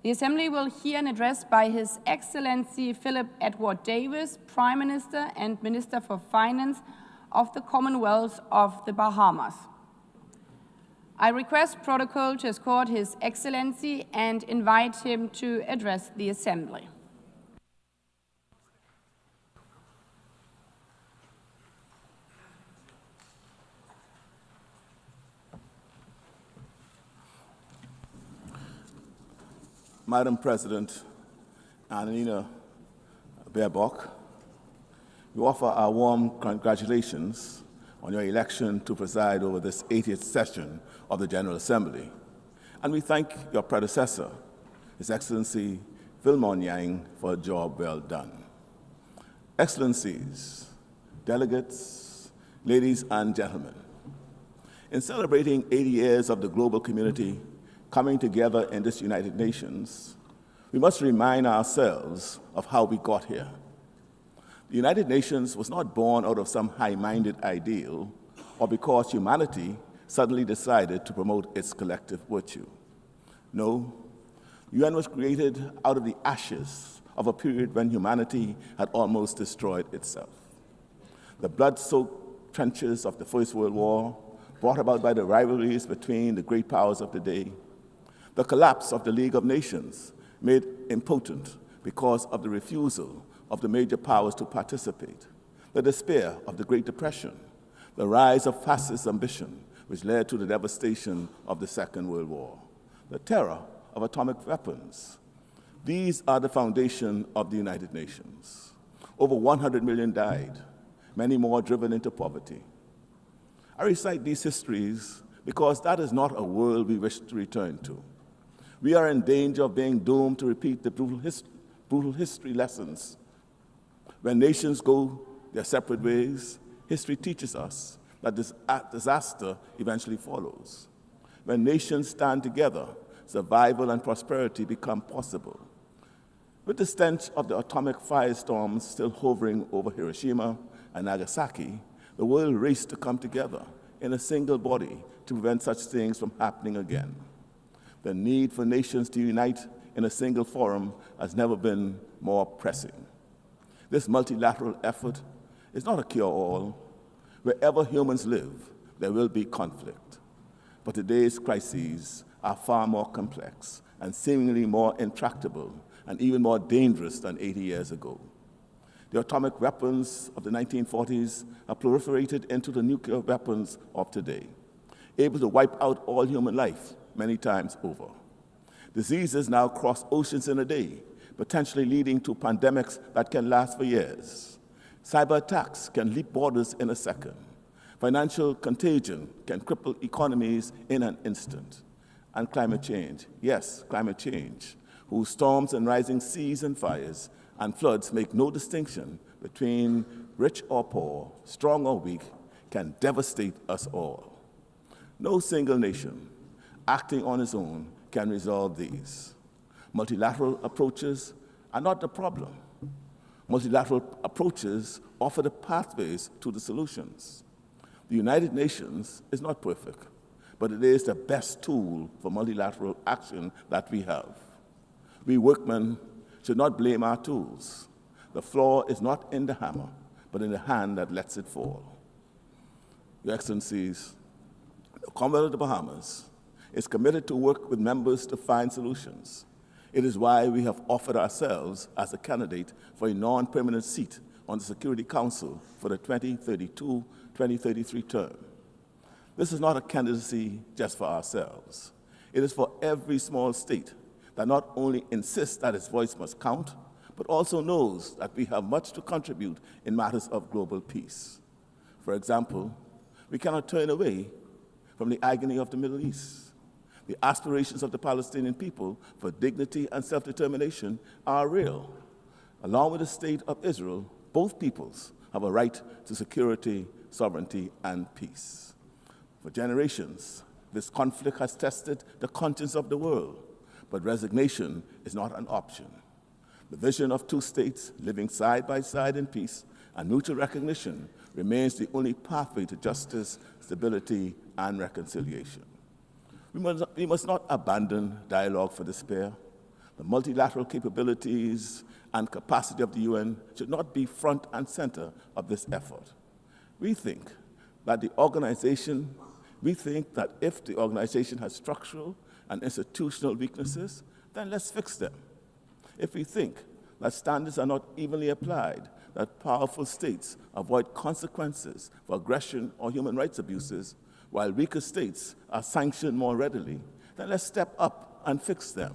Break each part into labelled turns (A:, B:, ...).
A: The Assembly will hear an address by His Excellency Philip Edward Davis, Prime Minister and Minister for Finance of the Commonwealth of the Bahamas. I request protocol to escort His Excellency and invite him to address the Assembly.
B: Madam President Annalena Baerbock, we offer our warm congratulations on your election to preside over this 80th session of the General Assembly. And we thank your predecessor, His Excellency Phil Yang, for a job well done. Excellencies, delegates, ladies and gentlemen, in celebrating 80 years of the global community coming together in this United Nations, we must remind ourselves of how we got here. The United Nations was not born out of some high-minded ideal or because humanity suddenly decided to promote its collective virtue. No, the UN was created out of the ashes of a period when humanity had almost destroyed itself. The blood-soaked trenches of the First World War, brought about by the rivalries between the great powers of the day, the collapse of the League of Nations, made impotent because of the refusal of the major powers to participate, the despair of the Great Depression, the rise of fascist ambition, which led to the devastation of the Second World War, the terror of atomic weapons. These are the foundation of the United Nations. Over 100 million died, many more driven into poverty. I recite these histories because that is not a world we wish to return to. We are in danger of being doomed to repeat the brutal history lessons. When nations go their separate ways, history teaches us that this disaster eventually follows. When nations stand together, survival and prosperity become possible. With the stench of the atomic firestorms still hovering over Hiroshima and Nagasaki, the world raced to come together in a single body to prevent such things from happening again. The need for nations to unite in a single forum has never been more pressing. This multilateral effort is not a cure-all. Wherever humans live, there will be conflict. But today's crises are far more complex and seemingly more intractable and even more dangerous than 80 years ago. The atomic weapons of the 1940s have proliferated into the nuclear weapons of today, able to wipe out all human life many times over. Diseases now cross oceans in a day, potentially leading to pandemics that can last for years. Cyber attacks can leap borders in a second. Financial contagion can cripple economies in an instant. And climate change, yes, climate change, whose storms and rising seas and fires and floods make no distinction between rich or poor, strong or weak, can devastate us all. No single nation acting on its own can resolve these. Multilateral approaches are not the problem. Multilateral approaches offer the pathways to the solutions. The United Nations is not perfect, but it is the best tool for multilateral action that we have. We workmen should not blame our tools. The flaw is not in the hammer, but in the hand that lets it fall. Your Excellencies, the Commonwealth of the Bahamas is committed to work with members to find solutions. It is why we have offered ourselves as a candidate for a non-permanent seat on the Security Council for the 2032-2033 term. This is not a candidacy just for ourselves. It is for every small state that not only insists that its voice must count, but also knows that we have much to contribute in matters of global peace. For example, we cannot turn away from the agony of the Middle East. The aspirations of the Palestinian people for dignity and self-determination are real. Along with the state of Israel, both peoples have a right to security, sovereignty, and peace. For generations, this conflict has tested the conscience of the world, but resignation is not an option. The vision of two states living side by side in peace and mutual recognition remains the only pathway to justice, stability, and reconciliation. We must not abandon dialogue for despair, The multilateral capabilities and capacity of the UN should not be front and center of this effort. We think that if the organization has structural and institutional weaknesses, then let's fix them. If we think that standards are not evenly applied, that powerful states avoid consequences for aggression or human rights abuses, while weaker states are sanctioned more readily, then let's step up and fix them.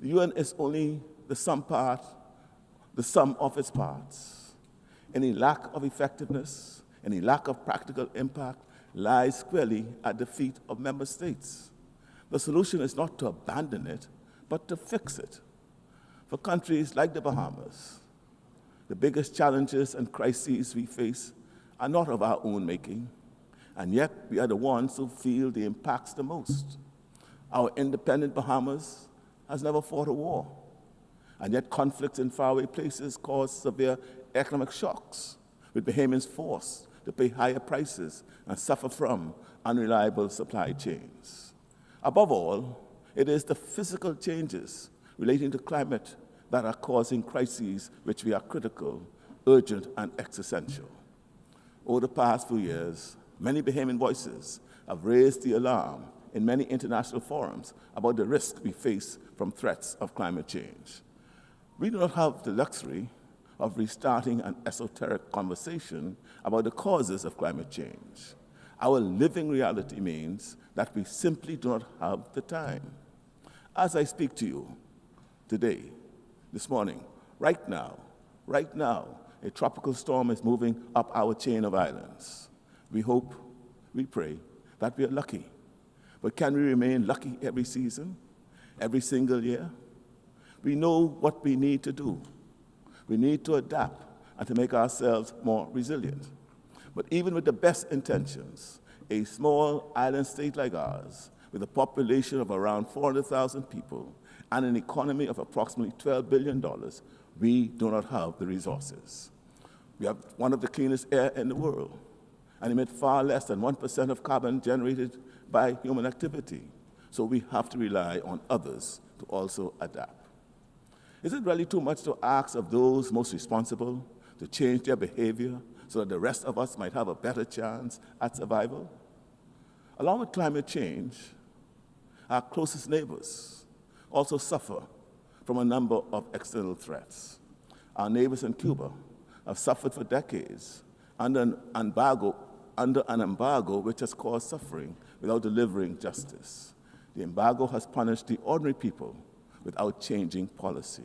B: The UN is only the sum of its parts. Any lack of effectiveness, any lack of practical impact lies squarely at the feet of member states. The solution is not to abandon it, but to fix it. For countries like the Bahamas, the biggest challenges and crises we face are not of our own making, and yet we are the ones who feel the impacts the most. Our independent Bahamas has never fought a war, and yet conflicts in faraway places cause severe economic shocks, with Bahamians forced to pay higher prices and suffer from unreliable supply chains. Above all, it is the physical changes relating to climate that are causing crises which we are critical, urgent, and existential. Over the past few years, many Bahamian voices have raised the alarm in many international forums about the risk we face from threats of climate change. We do not have the luxury of restarting an esoteric conversation about the causes of climate change. Our living reality means that we simply do not have the time. As I speak to you today, this morning, right now, a tropical storm is moving up our chain of islands. We hope, we pray that we are lucky. But can we remain lucky every season, every single year? We know what we need to do. We need to adapt and to make ourselves more resilient. But even with the best intentions, a small island state like ours, with a population of around 400,000 people and an economy of approximately $12 billion, we do not have the resources. We have one of the cleanest air in the world and emit far less than 1% of carbon generated by human activity. So we have to rely on others to also adapt. Is it really too much to ask of those most responsible to change their behavior so that the rest of us might have a better chance at survival? Along with climate change, our closest neighbors also suffer from a number of external threats. Our neighbors in Cuba have suffered for decades under an embargo which has caused suffering without delivering justice. The embargo has punished the ordinary people without changing policy.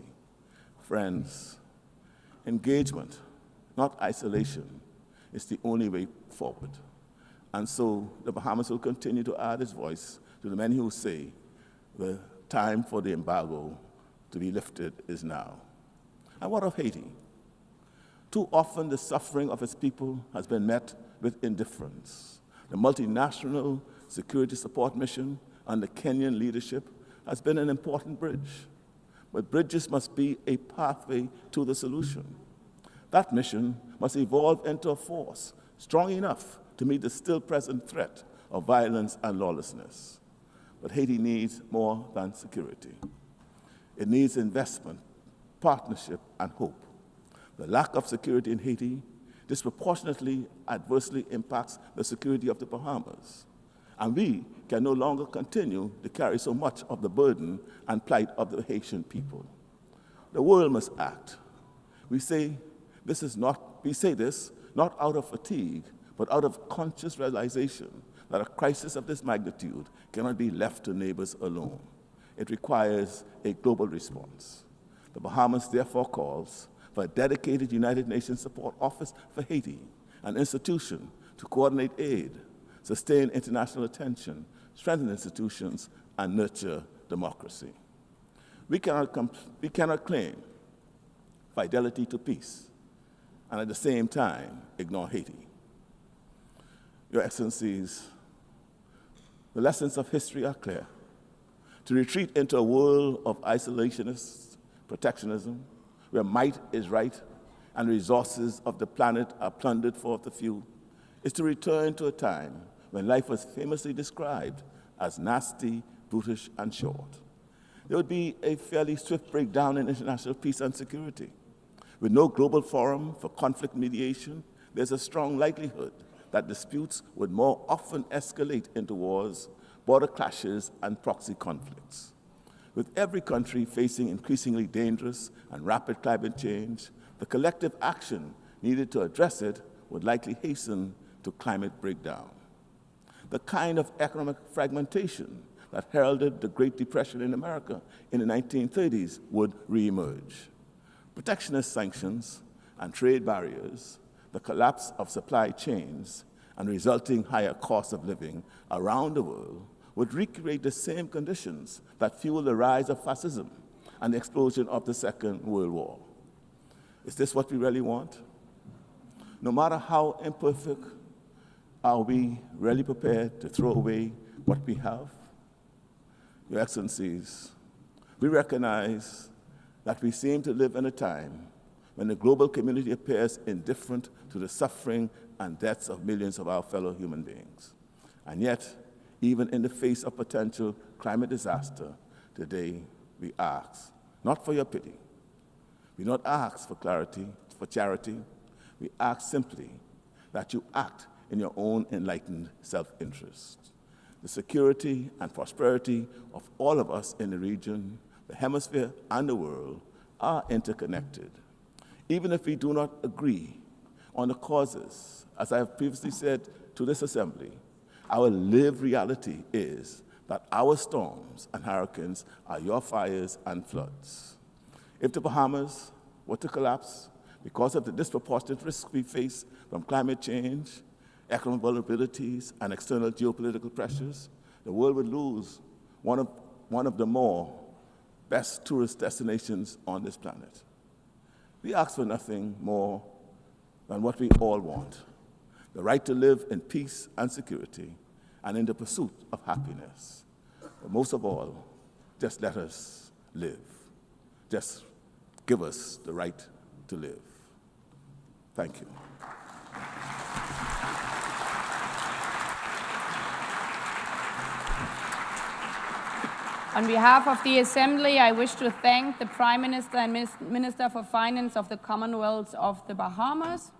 B: Friends, engagement, not isolation, is the only way forward. And so the Bahamas will continue to add its voice to the many who say the time for the embargo to be lifted is now. And what of Haiti? Too often the suffering of its people has been met with indifference. The multinational security support mission under Kenyan leadership has been an important bridge. But bridges must be a pathway to the solution. That mission must evolve into a force strong enough to meet the still present threat of violence and lawlessness. But Haiti needs more than security. It needs investment, partnership, and hope. The lack of security in Haiti disproportionately adversely impacts the security of the Bahamas. And we can no longer continue to carry so much of the burden and plight of the Haitian people. The world must act. We say this not out of fatigue, but out of conscious realization that a crisis of this magnitude cannot be left to neighbors alone. It requires a global response. The Bahamas therefore calls for a dedicated United Nations Support Office for Haiti, an institution to coordinate aid, sustain international attention, strengthen institutions, and nurture democracy. We cannot claim fidelity to peace and at the same time ignore Haiti. Your Excellencies, the lessons of history are clear. To retreat into a world of isolationist protectionism, where might is right and resources of the planet are plundered for the few, is to return to a time when life was famously described as nasty, brutish, and short. there would be a fairly swift breakdown in international peace and security. With no global forum for conflict mediation, there's a strong likelihood that disputes would more often escalate into wars, border clashes, and proxy conflicts. With every country facing increasingly dangerous and rapid climate change, the collective action needed to address it would likely hasten to climate breakdown. The kind of economic fragmentation that heralded the Great Depression in America in the 1930s would reemerge. Protectionist sanctions and trade barriers, the collapse of supply chains, and resulting higher costs of living around the world would recreate the same conditions that fueled the rise of fascism and the explosion of the Second World War. Is this what we really want? No matter how imperfect, are we really prepared to throw away what we have? Your Excellencies, we recognize that we seem to live in a time when the global community appears indifferent to the suffering and deaths of millions of our fellow human beings. And yet, even in the face of potential climate disaster, today we ask, not for your pity, we don't ask for clarity, for charity, we ask simply that you act in your own enlightened self-interest. The security and prosperity of all of us in the region, the hemisphere, and the world are interconnected. Even if we do not agree on the causes, as I have previously said to this assembly, our lived reality is that our storms and hurricanes are your fires and floods. If the Bahamas were to collapse because of the disproportionate risks we face from climate change, economic vulnerabilities, and external geopolitical pressures, the world would lose one of the more best tourist destinations on this planet. We ask for nothing more than what we all want, the right to live in peace and security and in the pursuit of happiness. But most of all, just let us live. Just give us the right to live. Thank you.
A: On behalf of the Assembly, I wish to thank the Prime Minister and Minister for Finance of the Commonwealth of the Bahamas.